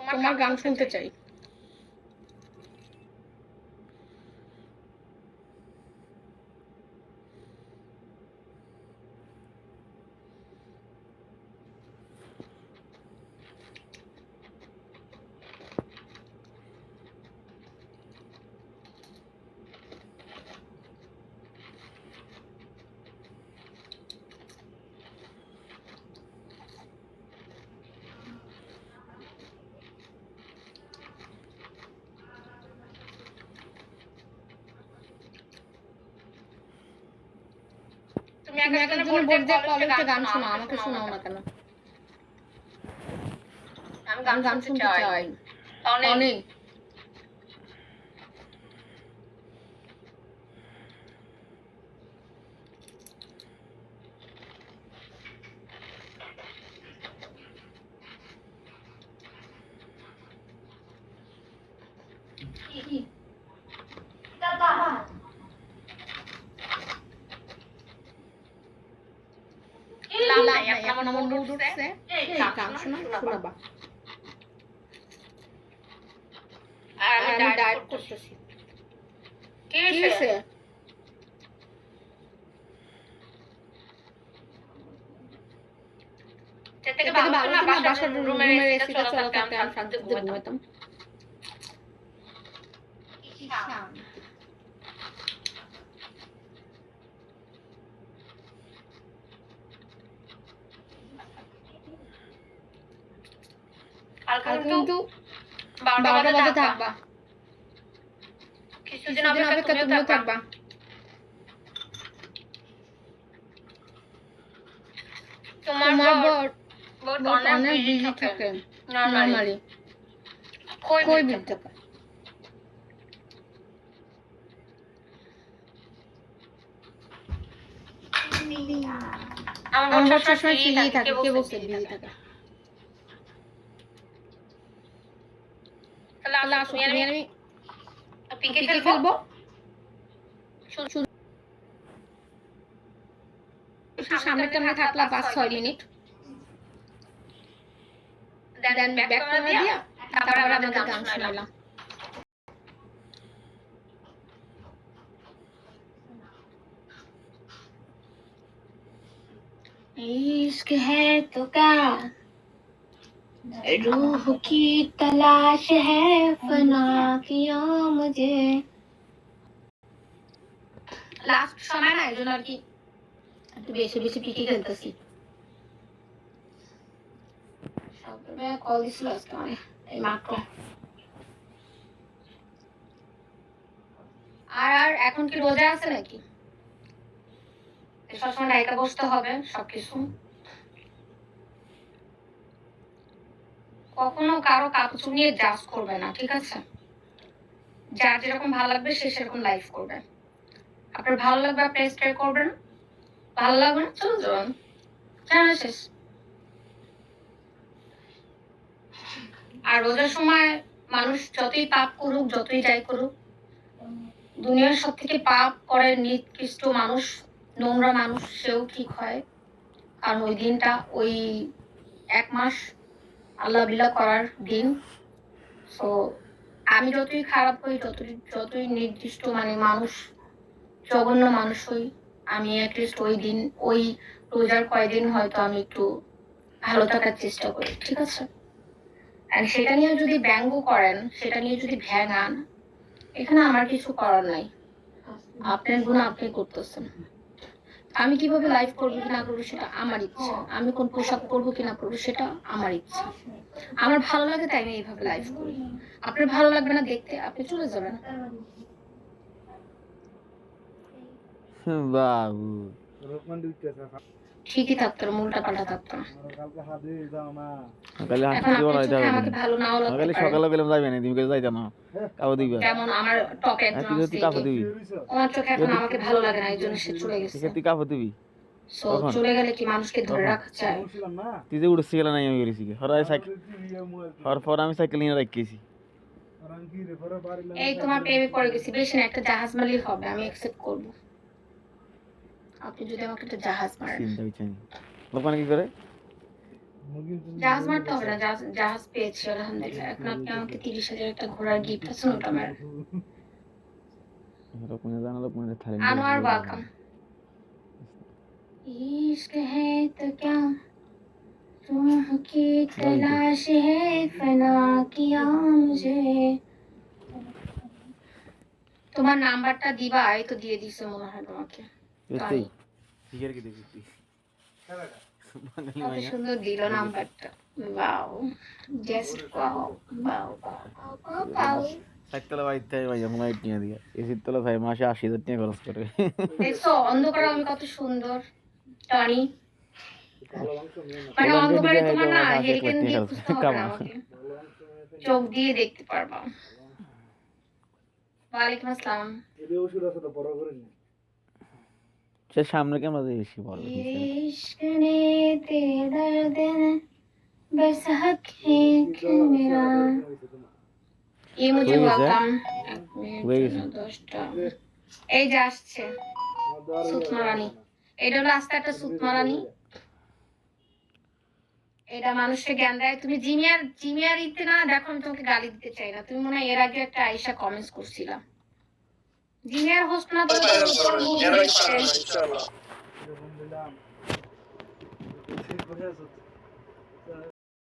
তোমার গান শুনতে চাই। তুমি একজনের বোর্ড দিয়ে কলেজে গান শোনো, আমাকে শোনাও না কেন? আমি গান শুনতে চাই। অনেক লাভ নাই, এখন আমার মুড উঠছে। এই গান শোনাবা। আর আমি ডায়েট করতেছি। কি হইছে? থেকে ভালো না বাসার রুমের এসিটা চলা থাকতে আমি শান্তিতে ঘুমাইতাম। কাল কিন্তু 12টা বাজে থাকবা। কিছুদিন অপেক্ষা তুমিও থাকবা। তোমার বড় অনেক বিজি থাকে নরমালি। কই বিজি থাকে? আমার বড় সবসময় ফ্রি থাকে। কে বলছে বিজি থাকে? তাহলে আসো, তুমি আমি পিকে খেলবো। সামনে থাকলা 5-6 মিনিট, দেন ব্যাক করে দিয়া তারপর আমাদের গান শোনাইলাম। इश्क है तो क्या रूह की तलाश है फना किया मुझे। लास्ट समय ना একজন আর কি একটু বেশি বেশি পিকে খেলতেছি। সবাই কল দিছিল আজকে মানে এই মাত্র। আর এখন কি রোজা আছে নাকি? সবসময় ডাইকা বসতে হবে সবকিছু। কখনো কারো কাপড় নিয়ে জাজ করবে না, ঠিক আছে? যার যেরকম ভালো লাগবে সে সেরকম লাইফ করবে। আপনার ভালো লাগবে আপনি স্টে করবেন, ভালো লাগবে না চলে যাবেন। জানা শেষ। আর রোজার সময় মানুষ যতই পাপ করুক, যতই যাই করুক, দুনিয়ার সব থেকে পাপ করে নিকৃষ্ট মানুষ, নোংরা মানুষ, সেও ঠিক হয়। কারণ ওই দিনটা ওই 1 মাস আল্লাহ বিল্লাহ করার দিন। সো আমি যতই খারাপ হই, যতই নির্দিষ্ট মানে মানুষ, জঘন্য মানুষ হই, আমি অ্যাটলিস্ট ওই দিন ওই রোজার কয়দিন হয়তো আমি একটু ভালো থাকার চেষ্টা করি, ঠিক আছে? আর সেটা নিয়ে যদি ব্যঙ্গ করেন, সেটা নিয়ে যদি ভ্যাঙান, এখানে আমার কিছু করার নাই। আপনার গুণ আপনি করতেছেন। আমি কিভাবে লাইফ করবো কি না করবো সেটা আমার ইচ্ছা। আমি কোন পোশাক পরবো কি না পরবো সেটা আমার ইচ্ছা। আমার ভালো লাগে তাই আমি এইভাবে লাইফ করি। আপনার ভালো লাগবে না দেখতে, আপনি চলে যাবেন। বাবু ঠিকই থাকতো, উল্টা পাল্টা থাকতো। আমাকে ভালো নাও লাগতে পারে। সকালে গেলাম যাইবে না, তুমি যাইতা না কাউ দিবা। যেমন আমার টপে একজন আছে, কাপড় দিবি। ওনার চোখে এখন আমাকে ভালো লাগে না, এইজন্য সে চলে গেছে। তুই কাপড় দিবি। সো চলে গেলে কি মানুষকে ধরে রাখা যায়? তুই যে উড়ে গেল নাই আমি গেছি হরাই সাইকেল পর আমি সাইকেল নিয়ে রাখিয়েছি। এই তোমার প্রেমে পড়ে গেছি, বেশি না, একটা জাহাজ মারলেই হবে, আমি অ্যাকসেপ্ট করব। আপনি যদি আমাকে একটা জাহাজ মারেন। চিন্তা হইছে লোকমান কি করে জাহাজ মারতে হবে না, জাহাজ পেয়েছি আলহামদুলিল্লাহ। এখন আপনি আমাকে 30,000 একটা ঘোড়ার গিফট আছে, ওটা আমার রকমের জানা রকমের থালি আনোয়ার ওয়েলকাম। इश्क है तो क्या रूह की तलाश है, फना किया मुझे। তোমার নাম্বারটা দিবা, এই তো দিয়ে দিছে মনে হয় তোমাকে। এতেই ফিগার কি দেখি বাঙালি কত মাইয়া সুন্দর দিল নাম্বারটা। Wow, just wow, wow, wow. সাইতলা বাইতে মাইয়া ফ্লাইট নিয়ে দিয়া এসির তলা ভাই মাসে 80,000 টাকা খরচ করে। দেখছো অন্ধকারে আমি কত সুন্দর টনি। মানে অন্ধকারে তোমার না হেরিকেন দিয়ে খুঁজতে হবে না আমাকে, চোখ দিয়ে দেখতে পারবা। ওয়ালাইকুম আসসালাম। সে সামনে ক্যামেরা দিয়ে বেশি বড় इश्क ने तेरे दर्द ने बस हक है कि मेरा। ये मुझे वेलकम। एक मिनट না 10টা এই যে আসছে সুতমারানি। এটা হলো আস্তে একটা সুতমারানি। এটা মানুষকে জ্ঞান দেয়। তুমি জিমিয়ার ইতে না দেখো, আমি তোমাকে গালি দিতে চাই না। তুমি মনে হয় এর আগে একটা আয়েশা কমেন্টস করছিলা। জিমিয়ার হোস্ট না তো ইনশাআল্লাহ